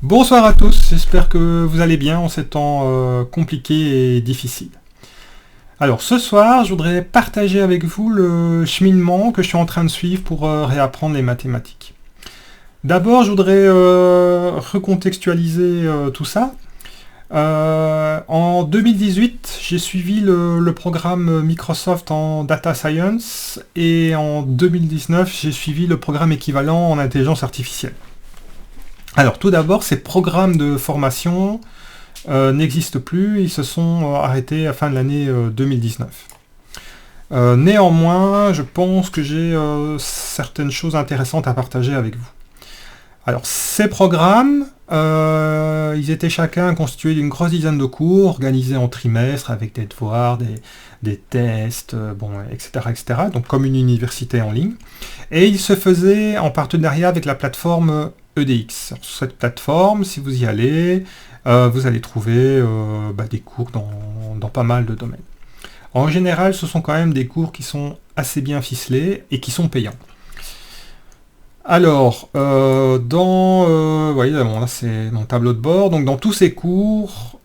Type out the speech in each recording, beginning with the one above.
Bonsoir à tous, j'espère que vous allez bien en ces temps compliqués et difficiles. Alors ce soir, je voudrais partager avec vous le cheminement que je suis en train de suivre pour réapprendre les mathématiques. D'abord, je voudrais recontextualiser tout ça. En 2018, j'ai suivi le programme Microsoft en Data Science et en 2019, j'ai suivi le programme équivalent en intelligence artificielle. Alors tout d'abord, ces programmes de formation n'existent plus, ils se sont arrêtés à la fin de l'année 2019. Néanmoins, je pense que j'ai certaines choses intéressantes à partager avec vous. Alors ces programmes, ils étaient chacun constitués d'une grosse dizaine de cours, organisés en trimestres avec des devoirs, des tests, etc., etc. Donc comme une université en ligne. Et ils se faisaient en partenariat avec la plateforme EDX. Sur cette plateforme, si vous y allez, vous allez trouver des cours dans pas mal de domaines. En général, ce sont quand même des cours qui sont assez bien ficelés et qui sont payants. Alors, vous voyez, là c'est mon tableau de bord. Donc dans tous ces cours,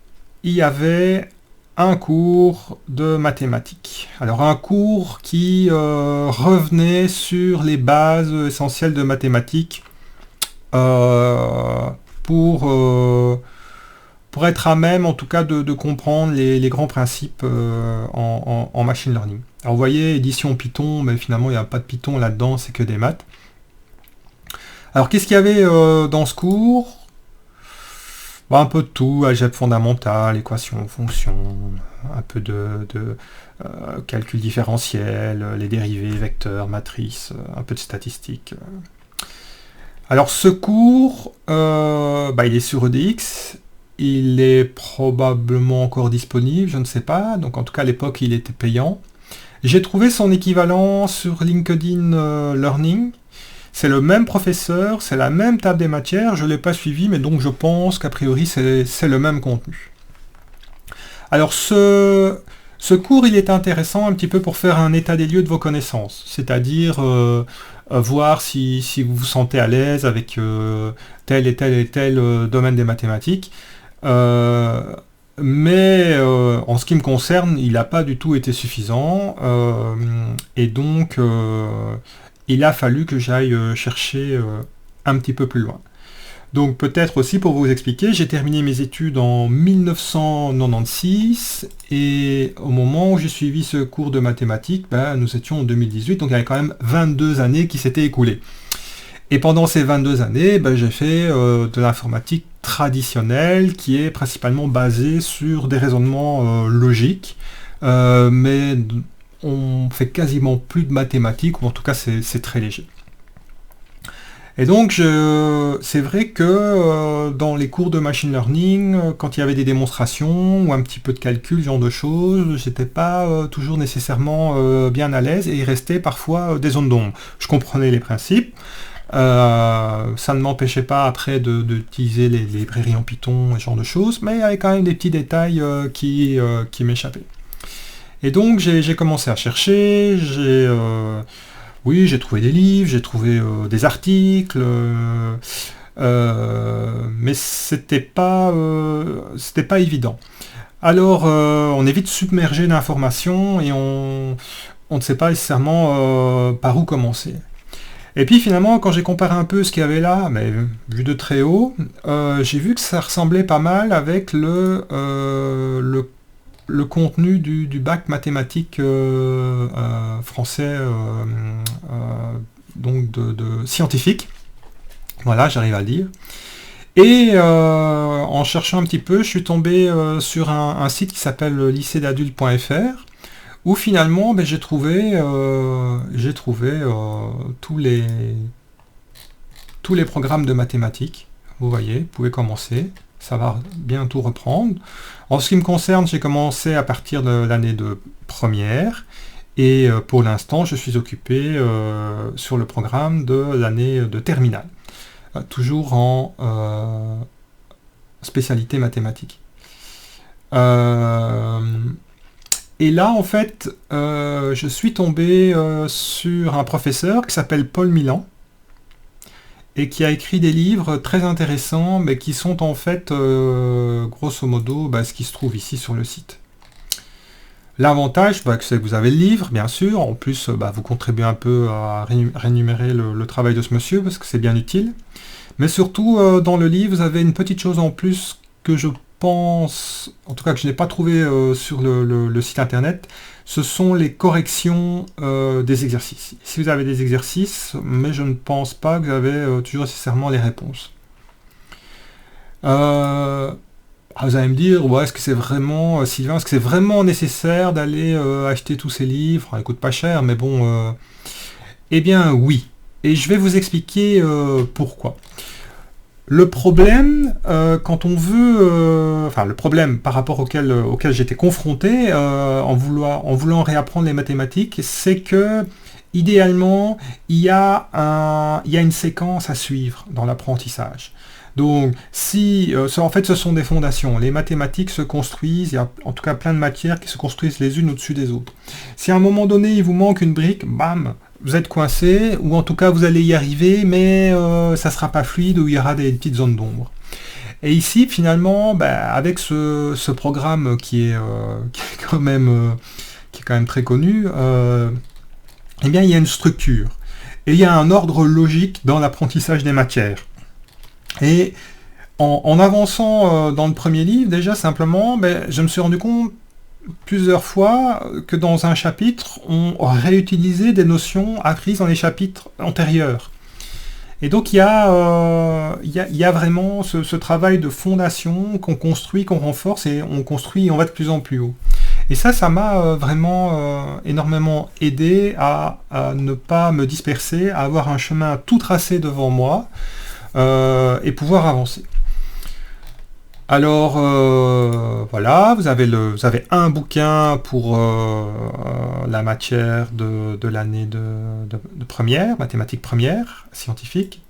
il y avait un cours de mathématiques. Alors un cours qui revenait sur les bases essentielles de mathématiques pour être à même en tout cas de comprendre les grands principes en machine learning. Alors vous voyez, édition Python, mais finalement il n'y a pas de Python là-dedans, c'est que des maths. Alors qu'est-ce qu'il y avait dans ce cours? Un peu de tout, algèbre fondamentale, équations, fonctions, un peu de calcul différentiel, les dérivés, vecteurs, matrices, un peu de statistiques. Alors ce cours, il est sur EDX, il est probablement encore disponible, je ne sais pas, donc en tout cas à l'époque il était payant. J'ai trouvé son équivalent sur LinkedIn Learning. C'est le même professeur, c'est la même table des matières, je ne l'ai pas suivi, mais donc je pense qu'a priori c'est le même contenu. Alors ce cours, il est intéressant un petit peu pour faire un état des lieux de vos connaissances, c'est-à-dire voir si vous vous sentez à l'aise avec tel et tel et tel domaine des mathématiques. Mais en ce qui me concerne, il n'a pas du tout été suffisant, et donc il a fallu que j'aille chercher un petit peu plus loin. Donc peut-être aussi pour vous expliquer, j'ai terminé mes études en 1996 et au moment où j'ai suivi ce cours de mathématiques, nous étions en 2018, donc il y avait quand même 22 années qui s'étaient écoulées. Et pendant ces 22 années, j'ai fait de l'informatique traditionnelle qui est principalement basée sur des raisonnements logiques, mais on fait quasiment plus de mathématiques, ou en tout cas c'est très léger. Et donc c'est vrai que dans les cours de machine learning, quand il y avait des démonstrations ou un petit peu de calcul, ce genre de choses, j'étais pas toujours nécessairement bien à l'aise et il restait parfois des zones d'ombre. Je comprenais les principes, ça ne m'empêchait pas après d'utiliser les librairies en Python et ce genre de choses, mais il y avait quand même des petits détails qui m'échappaient. Et donc j'ai commencé à chercher, j'ai trouvé des livres, j'ai trouvé des articles, mais c'était pas évident. Alors on est vite submergé d'informations et on ne sait pas nécessairement par où commencer. Et puis finalement, quand j'ai comparé un peu ce qu'il y avait là, mais vu de très haut, j'ai vu que ça ressemblait pas mal avec le contenu du bac mathématique français, donc de scientifique. Voilà, j'arrive à le dire. Et en cherchant un petit peu, je suis tombé sur un site qui s'appelle lycéedadulte.fr où finalement j'ai trouvé tous les programmes de mathématiques. Vous voyez, vous pouvez commencer. Ça va bientôt reprendre. En ce qui me concerne, j'ai commencé à partir de l'année de première et pour l'instant, je suis occupé sur le programme de l'année de terminale, toujours en spécialité mathématique. Et là, en fait, je suis tombé sur un professeur qui s'appelle Paul Milan et qui a écrit des livres très intéressants, mais qui sont en fait, grosso modo, ce qui se trouve ici sur le site. L'avantage, c'est que vous avez le livre, bien sûr. En plus, vous contribuez un peu à rémunérer le travail de ce monsieur, parce que c'est bien utile. Mais surtout, dans le livre, vous avez une petite chose en plus que je pense, en tout cas que je n'ai pas trouvé sur le site internet, ce sont les corrections des exercices. Si vous avez des exercices, mais je ne pense pas que vous avez toujours nécessairement les réponses. Vous allez me dire, est-ce que c'est vraiment, Sylvain, est-ce que c'est vraiment nécessaire d'aller acheter tous ces livres? Ils coûtent pas cher, mais bon... Eh bien, oui. Et je vais vous expliquer pourquoi. Le problème, quand on veut... le problème par rapport auquel j'étais confronté en voulant réapprendre les mathématiques, c'est que, idéalement, il y a une séquence à suivre dans l'apprentissage. Donc, en fait, ce sont des fondations. Les mathématiques se construisent, il y a en tout cas plein de matières qui se construisent les unes au-dessus des autres. Si à un moment donné, il vous manque une brique, bam, vous êtes coincé, ou en tout cas, vous allez y arriver, mais ça ne sera pas fluide, ou il y aura des petites zones d'ombre. Et ici, finalement, avec ce programme qui est quand même très connu, eh bien, il y a une structure. Et il y a un ordre logique dans l'apprentissage des matières. Et en avançant dans le premier livre, déjà simplement, je me suis rendu compte plusieurs fois que dans un chapitre, on réutilisait des notions apprises dans les chapitres antérieurs. Et donc il y a vraiment ce travail de fondation qu'on construit, qu'on renforce, et on construit et on va de plus en plus haut. Et ça m'a vraiment énormément aidé à ne pas me disperser, à avoir un chemin tout tracé devant moi, et pouvoir avancer. Alors voilà, vous avez un bouquin pour la matière de l'année de première, mathématiques première, scientifique.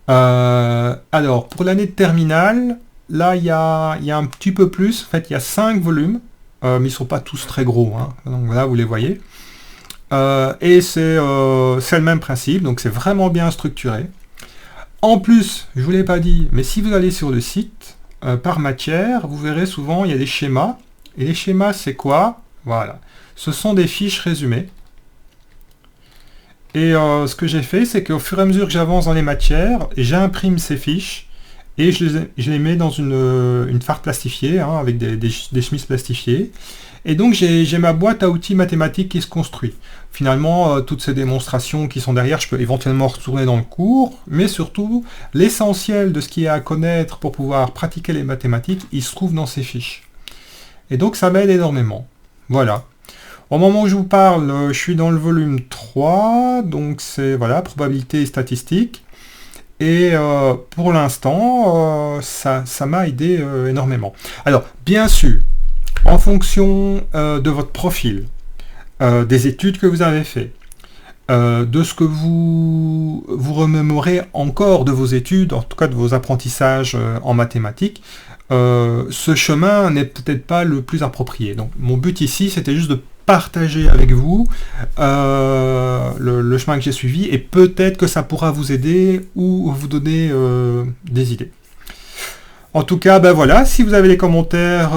Alors pour l'année de terminale, là il y a un petit peu plus, en fait il y a 5 volumes, mais ils ne sont pas tous très gros, hein. Donc là vous les voyez. Et c'est le même principe, donc c'est vraiment bien structuré. En plus, je ne vous l'ai pas dit, mais si vous allez sur le site, par matière, vous verrez souvent, il y a des schémas. Et les schémas, c'est quoi? Voilà. Ce sont des fiches résumées. Et ce que j'ai fait, c'est qu'au fur et à mesure que j'avance dans les matières, j'imprime ces fiches et je les mets dans une farte plastifiée, hein, avec des chemises plastifiées. Et donc j'ai ma boîte à outils mathématiques qui se construit. Finalement, toutes ces démonstrations qui sont derrière, je peux éventuellement retourner dans le cours, mais surtout, l'essentiel de ce qu'il y a à connaître pour pouvoir pratiquer les mathématiques, il se trouve dans ces fiches. Et donc ça m'aide énormément. Voilà. Au moment où je vous parle, je suis dans le volume 3, donc c'est voilà, probabilité et statistique. Et pour l'instant, ça m'a aidé énormément. Alors, bien sûr, en fonction de votre profil, des études que vous avez fait, de ce que vous remémorez encore de vos études, en tout cas de vos apprentissages en mathématiques, ce chemin n'est peut-être pas le plus approprié. Donc mon but ici, c'était juste de partager avec vous le chemin que j'ai suivi, et peut-être que ça pourra vous aider ou vous donner des idées. En tout cas, voilà, si vous avez des commentaires,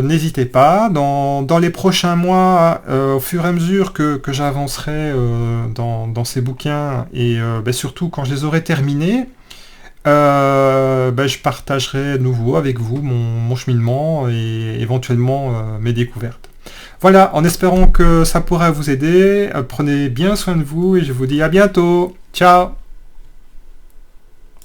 n'hésitez pas. Dans les prochains mois, au fur et à mesure que j'avancerai dans ces bouquins, et surtout quand je les aurai terminés, je partagerai de nouveau avec vous mon cheminement et éventuellement mes découvertes. Voilà, en espérant que ça pourra vous aider. Prenez bien soin de vous et je vous dis à bientôt. Ciao!